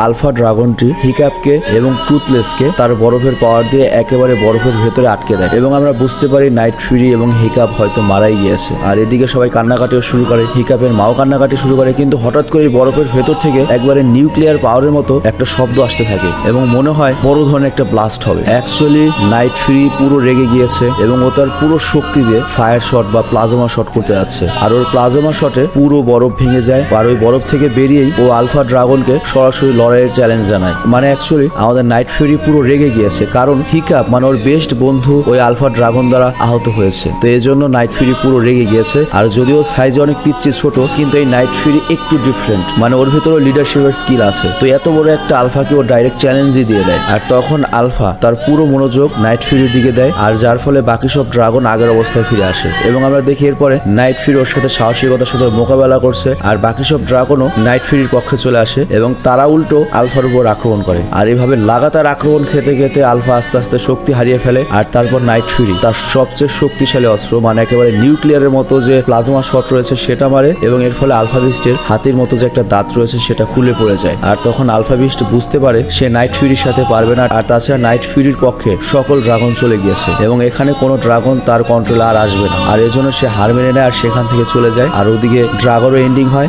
Alpha ড্রাগনটি হিক্যাপকে এবং টুথলেসকে তার বরফের পাওয়ার দিয়ে একেবারে বরফের ভেতরে আটকে দেয় এবং আমরা বুঝতে পারি নাইট ফিউরি এবং হিক্যাপ হয়তো মারাই গিয়েছে। আর এদিকে সবাই কান্নাকাটিও শুরু করে, হিক্যাপের মাও কান্নাকাটি শুরু করে, কিন্তু হঠাৎ করে বরফের ভেতর থেকে একবারে নিউক্লিয়ার পাওয়ারের মতো একটা শব্দ আসতে থাকে এবং মনে হয় বড় ধরনের একটা ব্লাস্ট হবে। অ্যাকচুয়ালি নাইট ফিউরি পুরো রেগে গিয়েছে এবং ও তার পুরো শক্তি দিয়ে ফায়ার শট বা প্লাজমা শট করতে যাচ্ছে। আর ওর প্লাজমা শটে পুরো বরফ ভেঙে যায় আর ওই বরফ থেকে বেরিয়েই ও আলফা ড্রাগনকে সরাসরি লড়াইয়ের চ্যালেঞ্জ জানায়। মানে অ্যাকচুয়ালি আমাদের নাইট ফিউরি পুরো রেগে গিয়েছে, কারণ হিক্যাপ মানে ওর বেস্ট বন্ধু ওই আলফা ড্রাগন দ্বারা আহত হয়েছে। তো এই জন্য নাইট ফিউরি পুরো রেগে গিয়েছে। আর যদিও সাইজে অনেক পিচ্ছি ছোট, কিন্তু এই নাইট ফিউরি একটু ডিফারেন্ট, মানে ওর ভিতরে লিডারশিপের স্কিল আছে। তো এত বড় একটা আলফাকে ও ডাইরেক্ট চ্যালেঞ্জই দিয়ে দেয়। আর তখন আলফা তার পুরো মনোযোগ নাইট ফিউরির দিকে দেয়, আর যার ফলে বাকি সব ড্রাগন আগের অবস্থায় ফিরে আসে এবং আমরা দেখি এরপরে নাইট ফিউরি ওর সাথে সাহসিকতার সাথে মোকাবেলা করছে আর বাকি সব ড্রাগনও নাইট ফিউরির পক্ষে চলে আসে এবং তারা উল্টো আলফার উপর আক্রমণ করে। আর এইভাবে লাগাতার আক্রমণ খেতে খেতে আলফা আস্তে আস্তে শক্তি হারিয়ে ফেলে। আর তারপর নাইট ফিউরি তার সবচেয়ে শক্তিশালী অস্ত্র মানে একেবারে নিউক্লিয়ারের মতো যে প্লাজমা শট রয়েছে সেটা মারে এবং এর ফলে আলফা বিস্টের হাতির মতো যে একটা দাঁত রয়েছে সেটা খুলে পড়ে যায়। আর তখন আলফা বিস্ট বুঝতে পারে সে নাইট ফিউরির সাথে পারবে না, আর তাছাড়া নাইট ফিউরির পক্ষে সকল ড্রাগন চলে গিয়েছে এবং এখানে কোনো ড্রাগন তার কন্ট্রোলে আর আসবে না। আর এজন্য সে হার মেনে নেয় আর সেখান থেকে চলে যায়। আর ওদিকে ড্রাগনও এন্ডিং হয়।